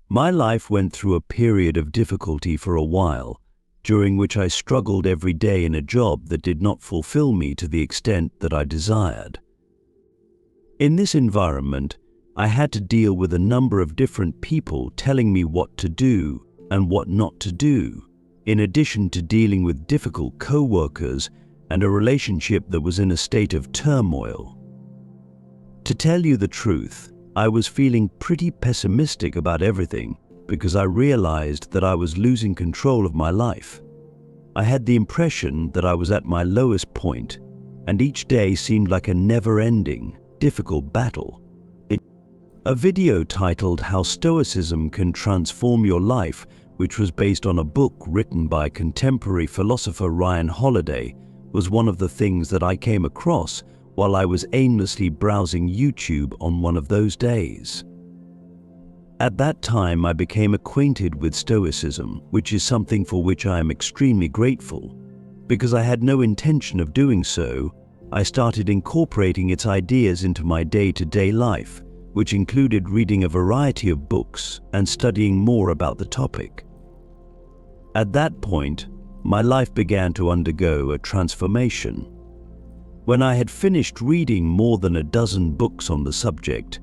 My life went through a period of difficulty for a while, during which I struggled every day in a job that did not fulfill me to the extent that I desired. In this environment, I had to deal with a number of different people telling me what to do and what not to do, in addition to dealing with difficult co-workers and a relationship that was in a state of turmoil. To tell you the truth, I was feeling pretty pessimistic about everything because I realized that I was losing control of my life. I had the impression that I was at my lowest point, and each day seemed like a never-ending, difficult battle. A video titled How Stoicism Can Transform Your Life, which was based on a book written by contemporary philosopher Ryan Holiday, was one of the things that I came across while I was aimlessly browsing YouTube on one of those days. At that time, I became acquainted with Stoicism, which is something for which I am extremely grateful. Because I had no intention of doing so, I started incorporating its ideas into my day-to-day life, which included reading a variety of books and studying more about the topic. At that point, my life began to undergo a transformation. When I had finished reading more than a dozen books on the subject,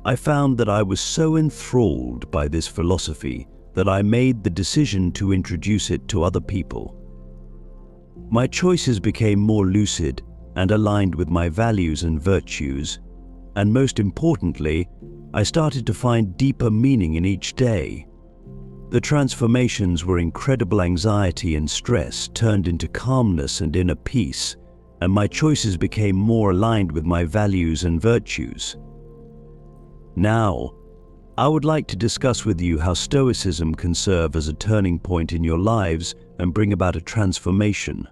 I found that I was so enthralled by this philosophy that I made the decision to introduce it to other people. My choices became more lucid and aligned with my values and virtues, and most importantly, I started to find deeper meaning in each day. The transformations were incredible anxiety and stress turned into calmness and inner peace, and my choices became more aligned with my values and virtues. Now, I would like to discuss with you how Stoicism can serve as a turning point in your lives and bring about a transformation.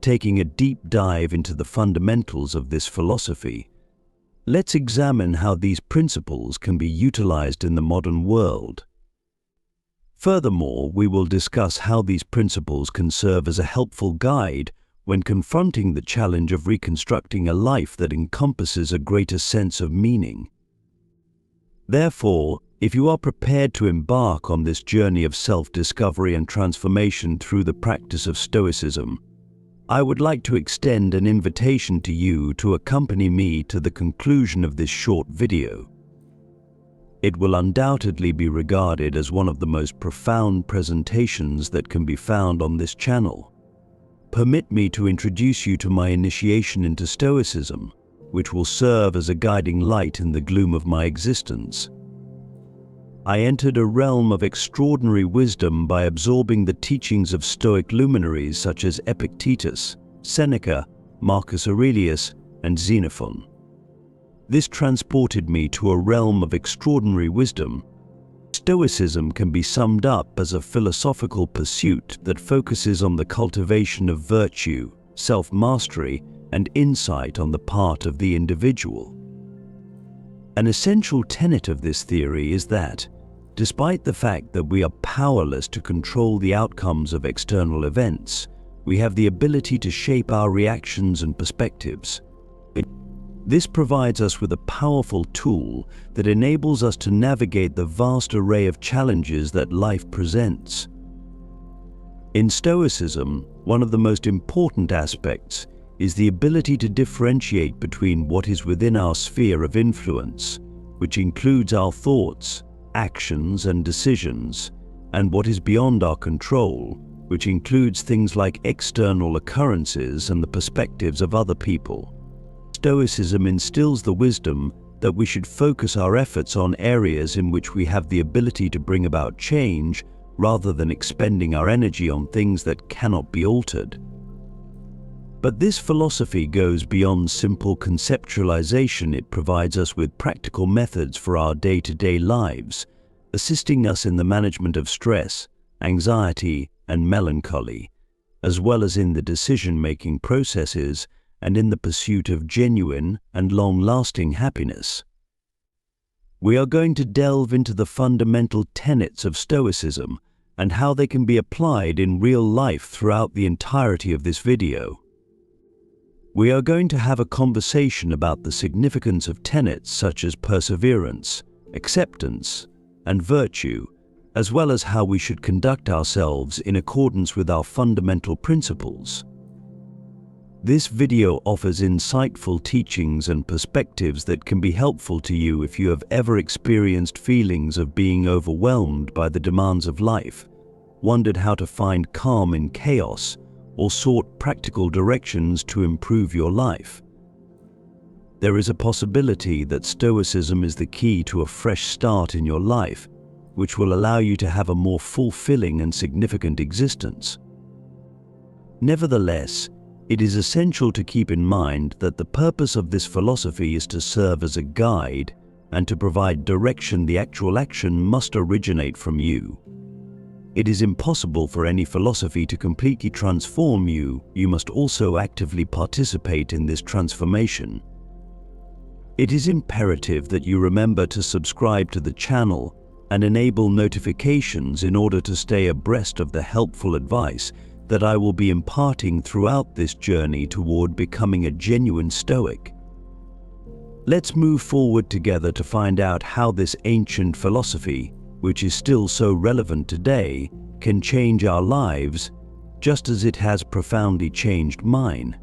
Taking a deep dive into the fundamentals of this philosophy, let's examine how these principles can be utilized in the modern world. Furthermore, we will discuss how these principles can serve as a helpful guide when confronting the challenge of reconstructing a life that encompasses a greater sense of meaning. Therefore, if you are prepared to embark on this journey of self-discovery and transformation through the practice of Stoicism, I would like to extend an invitation to you to accompany me to the conclusion of this short video. It will undoubtedly be regarded as one of the most profound presentations that can be found on this channel. Permit me to introduce you to my initiation into Stoicism, which will serve as a guiding light in the gloom of my existence. I entered a realm of extraordinary wisdom by absorbing the teachings of Stoic luminaries such as Epictetus, Seneca, Marcus Aurelius, and Xenophon. This transported me to a realm of extraordinary wisdom. Stoicism can be summed up as a philosophical pursuit that focuses on the cultivation of virtue, self-mastery, and insight on the part of the individual. An essential tenet of this theory is that, despite the fact that we are powerless to control the outcomes of external events, we have the ability to shape our reactions and perspectives. This provides us with a powerful tool that enables us to navigate the vast array of challenges that life presents. In Stoicism, one of the most important aspects is the ability to differentiate between what is within our sphere of influence, which includes our thoughts, actions, and decisions, and what is beyond our control, which includes things like external occurrences and the perspectives of other people. Stoicism instills the wisdom that we should focus our efforts on areas in which we have the ability to bring about change, rather than expending our energy on things that cannot be altered. But this philosophy goes beyond simple conceptualization. It provides us with practical methods for our day-to-day lives, assisting us in the management of stress, anxiety, and melancholy, as well as in the decision-making processes and in the pursuit of genuine and long-lasting happiness. We are going to delve into the fundamental tenets of Stoicism and how they can be applied in real life throughout the entirety of this video. We are going to have a conversation about the significance of tenets such as perseverance, acceptance, and virtue, as well as how we should conduct ourselves in accordance with our fundamental principles. This video offers insightful teachings and perspectives that can be helpful to you if you have ever experienced feelings of being overwhelmed by the demands of life, wondered how to find calm in chaos, or sought practical directions to improve your life. There is a possibility that Stoicism is the key to a fresh start in your life, which will allow you to have a more fulfilling and significant existence. Nevertheless, it is essential to keep in mind that the purpose of this philosophy is to serve as a guide and to provide direction. The actual action must originate from you. It is impossible for any philosophy to completely transform you. You must also actively participate in this transformation. It is imperative that you remember to subscribe to the channel and enable notifications in order to stay abreast of the helpful advice that I will be imparting throughout this journey toward becoming a genuine Stoic. Let's move forward together to find out how this ancient philosophy, which is still so relevant today, can change our lives, just as it has profoundly changed mine.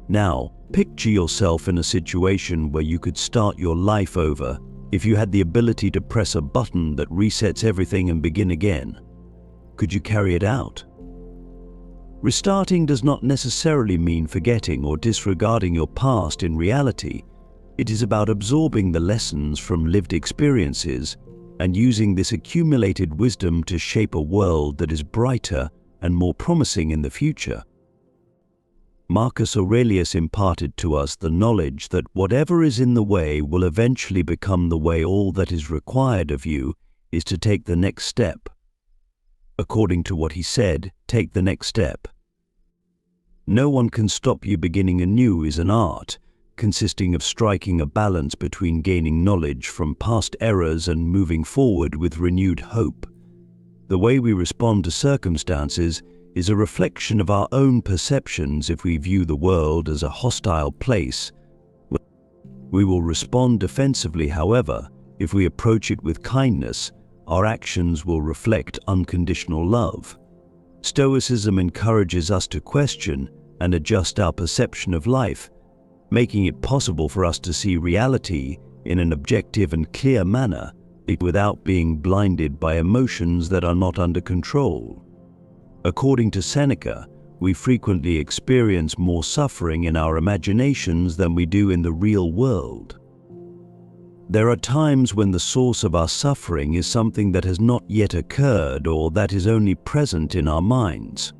Now, picture yourself in a situation where you could start your life over if you had the ability to press a button that resets everything and begin again. Could you carry it out? Restarting does not necessarily mean forgetting or disregarding your past. In reality, it is about absorbing the lessons from lived experiences and using this accumulated wisdom to shape a world that is brighter and more promising in the future. Marcus Aurelius imparted to us the knowledge that whatever is in the way will eventually become the way. All that is required of you is to take the next step. According to what he said, take the next step. No one can stop you. Beginning anew is an art, consisting of striking a balance between gaining knowledge from past errors and moving forward with renewed hope. The way we respond to circumstances is a reflection of our own perceptions. If we view the world as a hostile place, we will respond defensively. However, if we approach it with kindness, our actions will reflect unconditional love. Stoicism encourages us to question and adjust our perception of life, making it possible for us to see reality in an objective and clear manner, without being blinded by emotions that are not under control. According to Seneca, we frequently experience more suffering in our imaginations than we do in the real world. There are times when the source of our suffering is something that has not yet occurred or that is only present in our minds.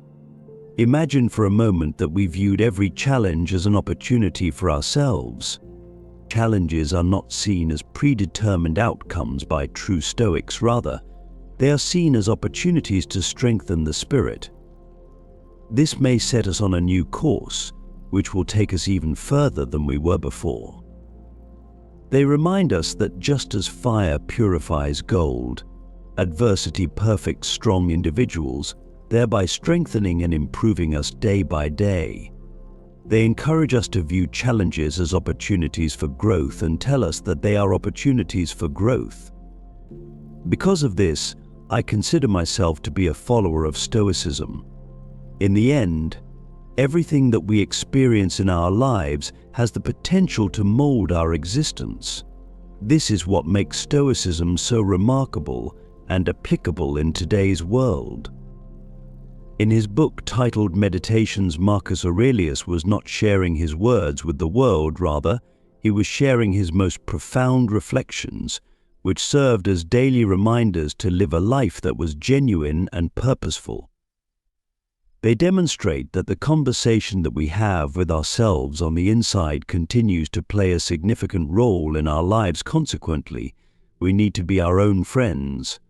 Imagine for a moment that we viewed every challenge as an opportunity for ourselves. Challenges are not seen as predetermined outcomes by true Stoics. Rather, they are seen as opportunities to strengthen the spirit. This may set us on a new course, which will take us even further than we were before. They remind us that just as fire purifies gold, adversity perfects strong individuals, thereby strengthening and improving us day by day. They encourage us to view challenges as opportunities for growth and tell us that they are opportunities for growth. Because of this, I consider myself to be a follower of Stoicism. In the end, everything that we experience in our lives has the potential to mold our existence. This is what makes Stoicism so remarkable and applicable in today's world. In his book titled Meditations, Marcus Aurelius was not sharing his words with the world. Rather, he was sharing his most profound reflections, which served as daily reminders to live a life that was genuine and purposeful. They demonstrate that the conversation that we have with ourselves on the inside continues to play a significant role in our lives. Consequently, we need to be our own friends.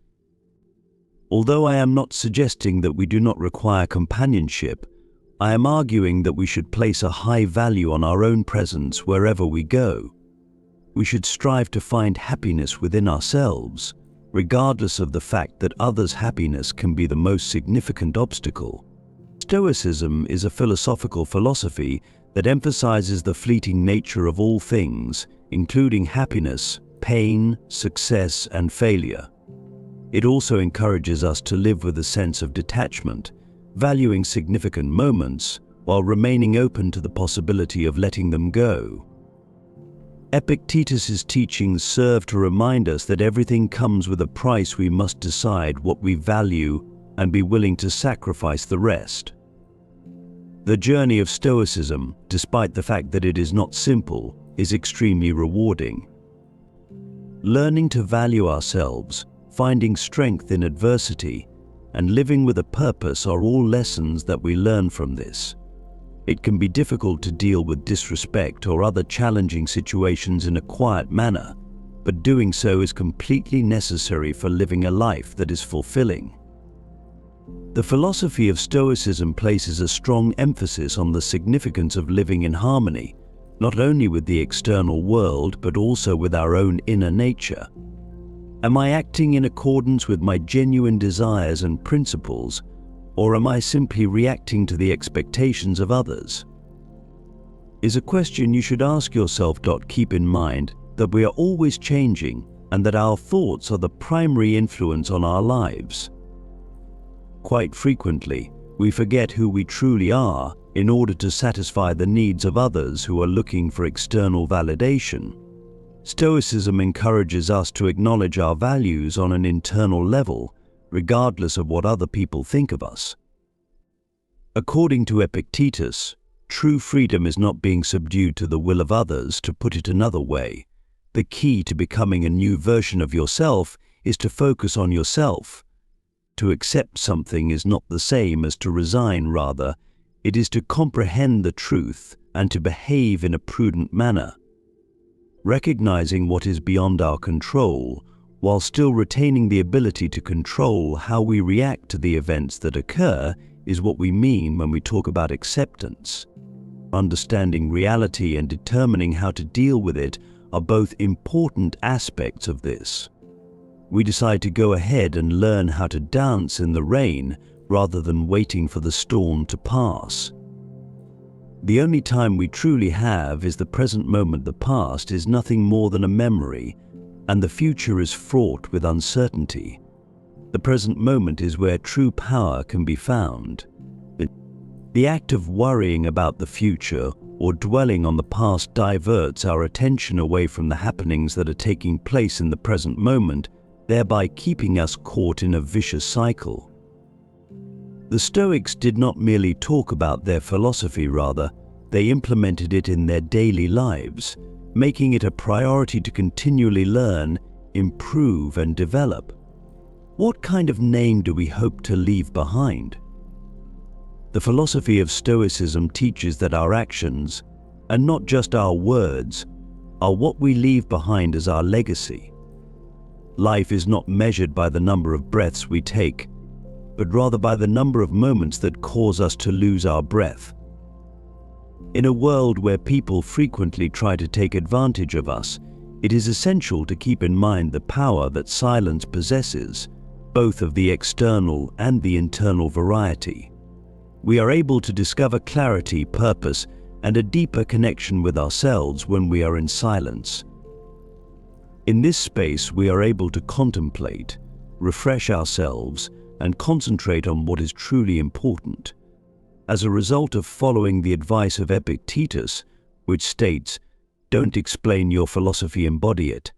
Although I am not suggesting that we do not require companionship, I am arguing that we should place a high value on our own presence wherever we go. We should strive to find happiness within ourselves, regardless of the fact that others' happiness can be the most significant obstacle. Stoicism is a philosophical philosophy that emphasizes the fleeting nature of all things, including happiness, pain, success, and failure. It also encourages us to live with a sense of detachment, valuing significant moments while remaining open to the possibility of letting them go. Epictetus's teachings serve to remind us that everything comes with a price. We must decide what we value and be willing to sacrifice the rest. The journey of Stoicism, despite the fact that it is not simple, is extremely rewarding. Learning to value ourselves, finding strength in adversity, and living with a purpose are all lessons that we learn from this. It can be difficult to deal with disrespect or other challenging situations in a quiet manner, but doing so is completely necessary for living a life that is fulfilling. The philosophy of Stoicism places a strong emphasis on the significance of living in harmony, not only with the external world but also with our own inner nature. Am I acting in accordance with my genuine desires and principles, or am I simply reacting to the expectations of others? Is a question you should ask yourself. Keep in mind that we are always changing and that our thoughts are the primary influence on our lives. Quite frequently, we forget who we truly are in order to satisfy the needs of others who are looking for external validation. Stoicism encourages us to acknowledge our values on an internal level, regardless of what other people think of us. According to Epictetus, true freedom is not being subdued to the will of others. To put it another way, the key to becoming a new version of yourself is to focus on yourself. To accept something is not the same as to resign. Rather, it is to comprehend the truth and to behave in a prudent manner. Recognizing what is beyond our control, while still retaining the ability to control how we react to the events that occur, is what we mean when we talk about acceptance. Understanding reality and determining how to deal with it are both important aspects of this. We decide to go ahead and learn how to dance in the rain rather than waiting for the storm to pass. The only time we truly have is the present moment. The past is nothing more than a memory, and the future is fraught with uncertainty. The present moment is where true power can be found. The act of worrying about the future or dwelling on the past diverts our attention away from the happenings that are taking place in the present moment, thereby keeping us caught in a vicious cycle. The Stoics did not merely talk about their philosophy, rather, they implemented it in their daily lives, making it a priority to continually learn, improve, and develop. What kind of name do we hope to leave behind? The philosophy of Stoicism teaches that our actions, and not just our words, are what we leave behind as our legacy. Life is not measured by the number of breaths we take, but rather by the number of moments that cause us to lose our breath. In a world where people frequently try to take advantage of us, it is essential to keep in mind the power that silence possesses, both of the external and the internal variety. We are able to discover clarity, purpose, and a deeper connection with ourselves when we are in silence. In this space, we are able to contemplate, refresh ourselves, and concentrate on what is truly important. As a result of following the advice of Epictetus, which states, "Don't explain your philosophy, embody it,"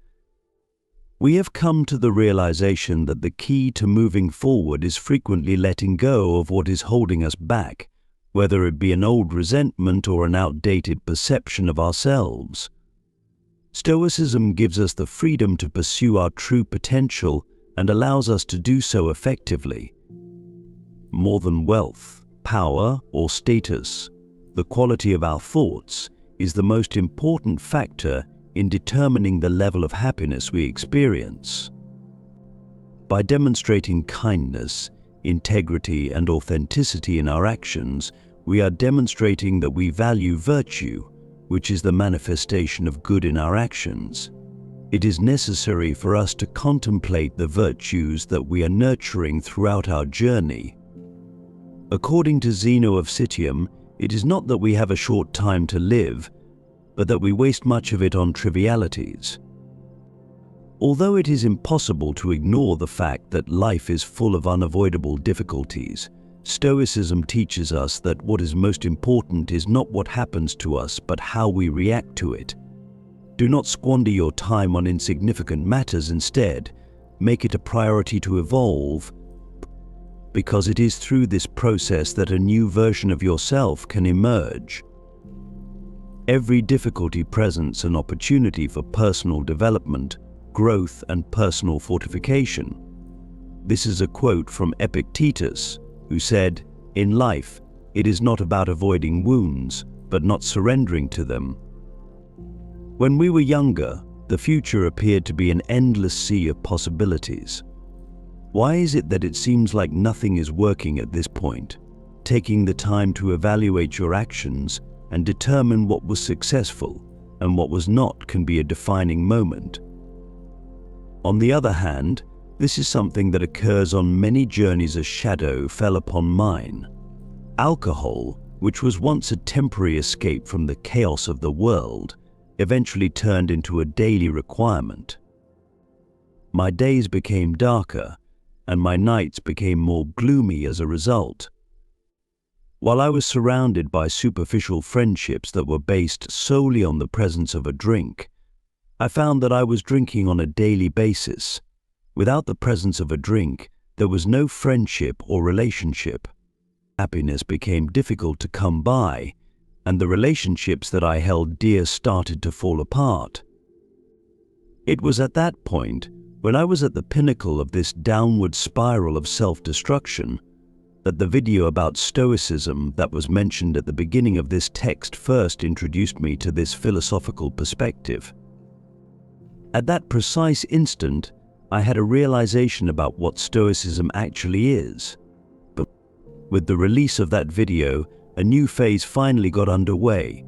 we have come to the realization that the key to moving forward is frequently letting go of what is holding us back, whether it be an old resentment or an outdated perception of ourselves. Stoicism gives us the freedom to pursue our true potential and allows us to do so effectively. More than wealth, power, or status, the quality of our thoughts is the most important factor in determining the level of happiness we experience. By demonstrating kindness, integrity, and authenticity in our actions, we are demonstrating that we value virtue, which is the manifestation of good in our actions. It is necessary for us to contemplate the virtues that we are nurturing throughout our journey. According to Zeno of Citium, it is not that we have a short time to live, but that we waste much of it on trivialities. Although it is impossible to ignore the fact that life is full of unavoidable difficulties, Stoicism teaches us that what is most important is not what happens to us, but how we react to it. Do not squander your time on insignificant matters. Instead, make it a priority to evolve, because it is through this process that a new version of yourself can emerge. Every difficulty presents an opportunity for personal development, growth, and personal fortification. This is a quote from Epictetus, who said, "In life, it is not about avoiding wounds, but not surrendering to them." When we were younger, the future appeared to be an endless sea of possibilities. Why is it that it seems like nothing is working at this point? Taking the time to evaluate your actions and determine what was successful and what was not can be a defining moment. On the other hand, this is something that occurs on many journeys. A shadow fell upon mine. Alcohol, which was once a temporary escape from the chaos of the world, eventually turned into a daily requirement. My days became darker, and my nights became more gloomy as a result. While I was surrounded by superficial friendships that were based solely on the presence of a drink, I found that I was drinking on a daily basis. Without the presence of a drink, there was no friendship or relationship. Happiness became difficult to come by, and the relationships that I held dear started to fall apart. It was at that point, when I was at the pinnacle of this downward spiral of self-destruction, that the video about Stoicism that was mentioned at the beginning of this text first introduced me to this philosophical perspective. At that precise instant, I had a realization about what Stoicism actually is. But with the release of that video, a new phase finally got underway.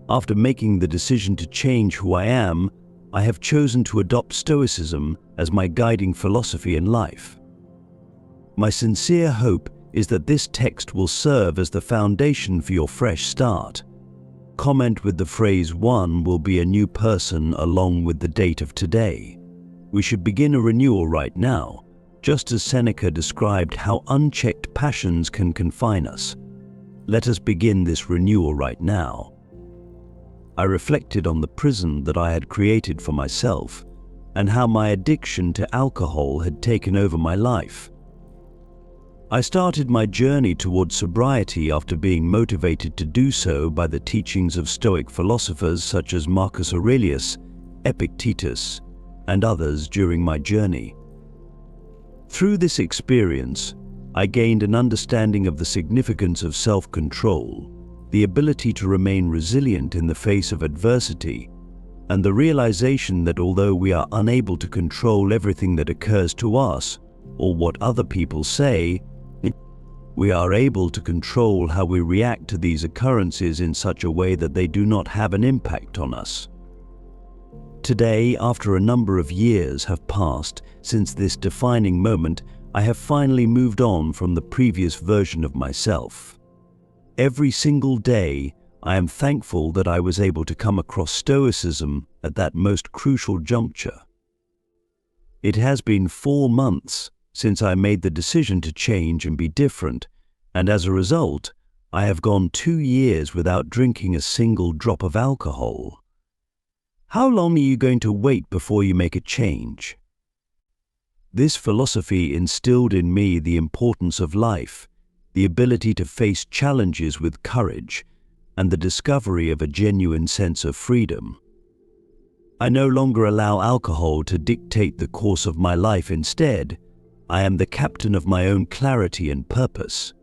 After making the decision to change who I am, I have chosen to adopt Stoicism as my guiding philosophy in life. My sincere hope is that this text will serve as the foundation for your fresh start. Comment with the phrase "one will be a new person" along with the date of today. We should begin a renewal right now, just as Seneca described how unchecked passions can confine us. Let us begin this renewal right now. I reflected on the prison that I had created for myself and how my addiction to alcohol had taken over my life. I started my journey towards sobriety after being motivated to do so by the teachings of Stoic philosophers such as Marcus Aurelius, Epictetus, and others during my journey. Through this experience, I gained an understanding of the significance of self-control, the ability to remain resilient in the face of adversity, and the realization that although we are unable to control everything that occurs to us or what other people say, we are able to control how we react to these occurrences in such a way that they do not have an impact on us. Today, after a number of years have passed since this defining moment, I have finally moved on from the previous version of myself. Every single day, I am thankful that I was able to come across Stoicism at that most crucial juncture. It has been 4 months since I made the decision to change and be different, and as a result, I have gone 2 years without drinking a single drop of alcohol. How long are you going to wait before you make a change? This philosophy instilled in me the importance of life, the ability to face challenges with courage, and the discovery of a genuine sense of freedom. I no longer allow alcohol to dictate the course of my life. Instead, I am the captain of my own clarity and purpose.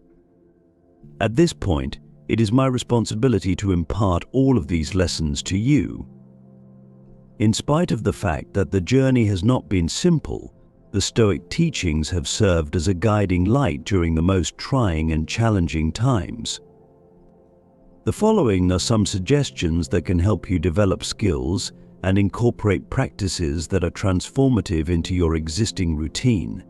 At this point, it is my responsibility to impart all of these lessons to you. In spite of the fact that the journey has not been simple, the Stoic teachings have served as a guiding light during the most trying and challenging times. The following are some suggestions that can help you develop skills and incorporate practices that are transformative into your existing routine.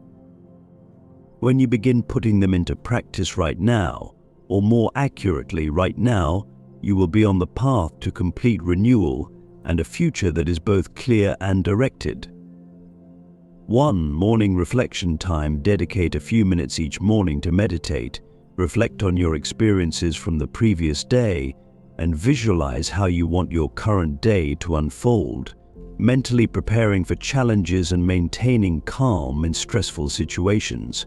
When you begin putting them into practice right now, or more accurately right now, you will be on the path to complete renewal and a future that is both clear and directed. 1. Morning reflection time. Dedicate a few minutes each morning to meditate, reflect on your experiences from the previous day, and visualize how you want your current day to unfold, mentally preparing for challenges and maintaining calm in stressful situations.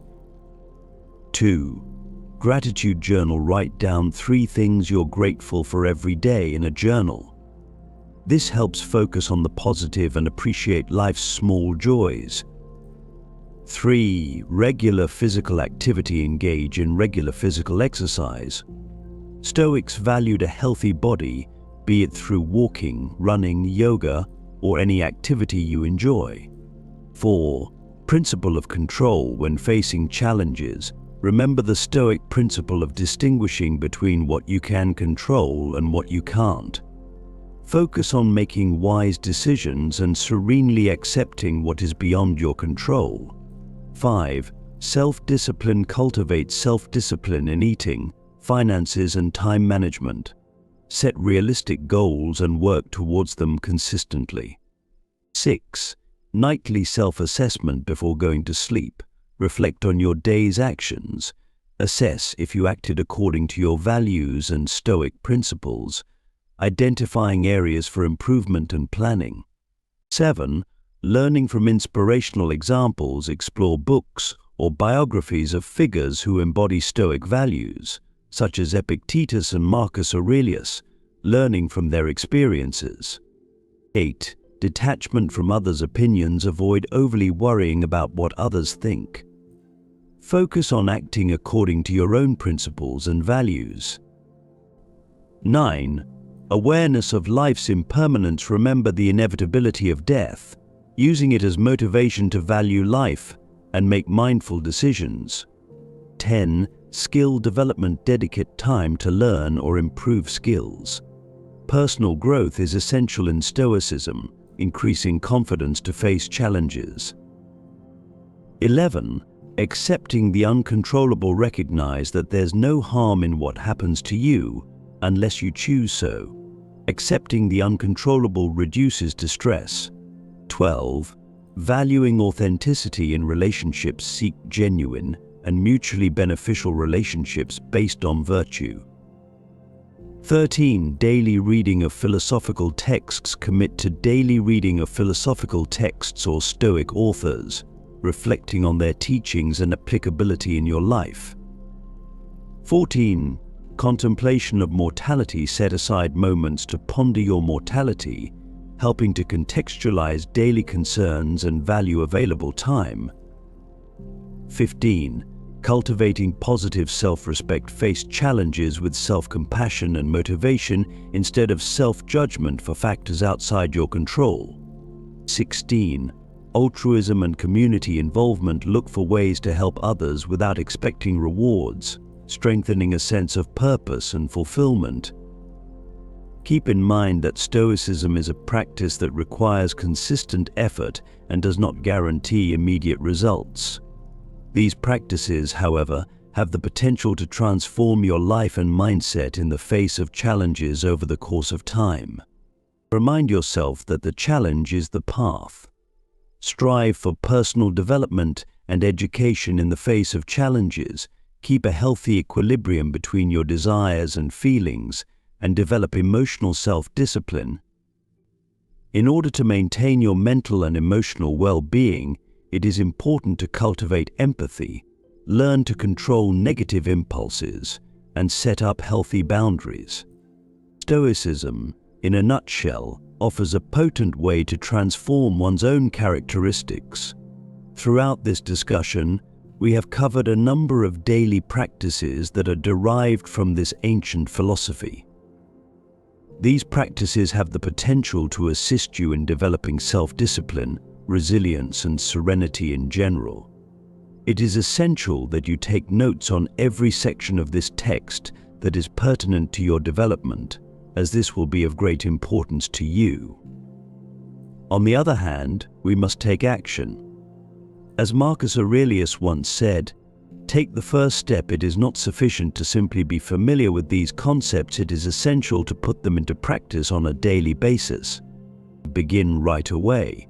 2. Gratitude journal. Write down 3 things you're grateful for every day in a journal. This helps focus on the positive and appreciate life's small joys. 3. Regular physical activity. Engage in regular physical exercise. Stoics valued a healthy body, be it through walking, running, yoga, or any activity you enjoy. 4. Principle of control. When facing challenges, remember the Stoic principle of distinguishing between what you can control and what you can't. Focus on making wise decisions and serenely accepting what is beyond your control. 5. Self-discipline. Cultivate self-discipline in eating, finances, and time management. Set realistic goals and work towards them consistently. 6. Nightly self-assessment. Before going to sleep, reflect on your day's actions. Assess if you acted according to your values and Stoic principles, identifying areas for improvement and planning. 7. Learning from inspirational examples. Explore books or biographies of figures who embody Stoic values, such as Epictetus and Marcus Aurelius, learning from their experiences. 8. Detachment from others' opinions. Avoid overly worrying about what others think. Focus on acting according to your own principles and values. 9. Awareness of life's impermanence. Remember the inevitability of death, using it as motivation to value life and make mindful decisions. 10. Skill development. Dedicate time to learn or improve skills. Personal growth is essential in Stoicism, increasing confidence to face challenges. 11. Accepting the uncontrollable. Recognize that there's no harm in what happens to you unless you choose so. Accepting the uncontrollable reduces distress. 12. Valuing authenticity in relationships. Seek genuine and mutually beneficial relationships based on virtue. 13. Daily reading of philosophical texts. Commit to daily reading of philosophical texts or Stoic authors, reflecting on their teachings and applicability in your life. 14. Contemplation of mortality. Set aside moments to ponder your mortality, helping to contextualize daily concerns and value available time. 15. Cultivating positive self-respect. Face challenges with self-compassion and motivation instead of self-judgment for factors outside your control. 16. Altruism and community involvement. Look for ways to help others without expecting rewards, strengthening a sense of purpose and fulfillment. Keep in mind that Stoicism is a practice that requires consistent effort and does not guarantee immediate results. These practices, however, have the potential to transform your life and mindset in the face of challenges over the course of time. Remind yourself that the challenge is the path. Strive for personal development and education in the face of challenges. Keep a healthy equilibrium between your desires and feelings, and develop emotional self-discipline. In order to maintain your mental and emotional well-being, it is important to cultivate empathy, learn to control negative impulses, and set up healthy boundaries. Stoicism, in a nutshell, offers a potent way to transform one's own characteristics. Throughout this discussion, we have covered a number of daily practices that are derived from this ancient philosophy. These practices have the potential to assist you in developing self-discipline, resilience, and serenity in general. It is essential that you take notes on every section of this text that is pertinent to your development, as this will be of great importance to you. On the other hand, we must take action. As Marcus Aurelius once said, "Take the first step." It is not sufficient to simply be familiar with these concepts, it is essential to put them into practice on a daily basis. Begin right away.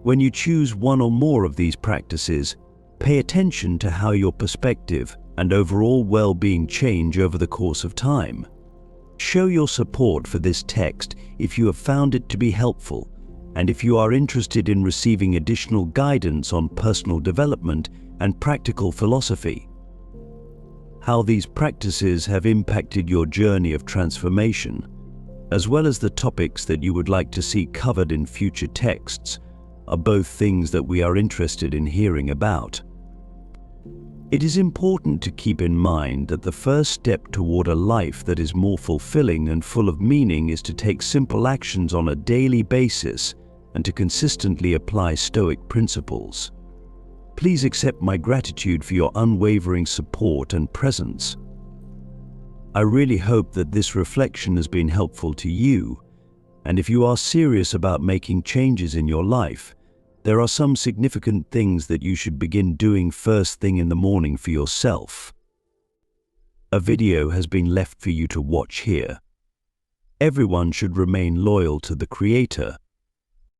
When you choose one or more of these practices, pay attention to how your perspective and overall well-being change over the course of time. Show your support for this text if you have found it to be helpful, and if you are interested in receiving additional guidance on personal development and practical philosophy. How these practices have impacted your journey of transformation, as well as the topics that you would like to see covered in future texts, are both things that we are interested in hearing about. It is important to keep in mind that the first step toward a life that is more fulfilling and full of meaning is to take simple actions on a daily basis and to consistently apply Stoic principles. Please accept my gratitude for your unwavering support and presence. I really hope that this reflection has been helpful to you, and if you are serious about making changes in your life, there are some significant things that you should begin doing first thing in the morning for yourself. A video has been left for you to watch here. Everyone should remain loyal to the Creator,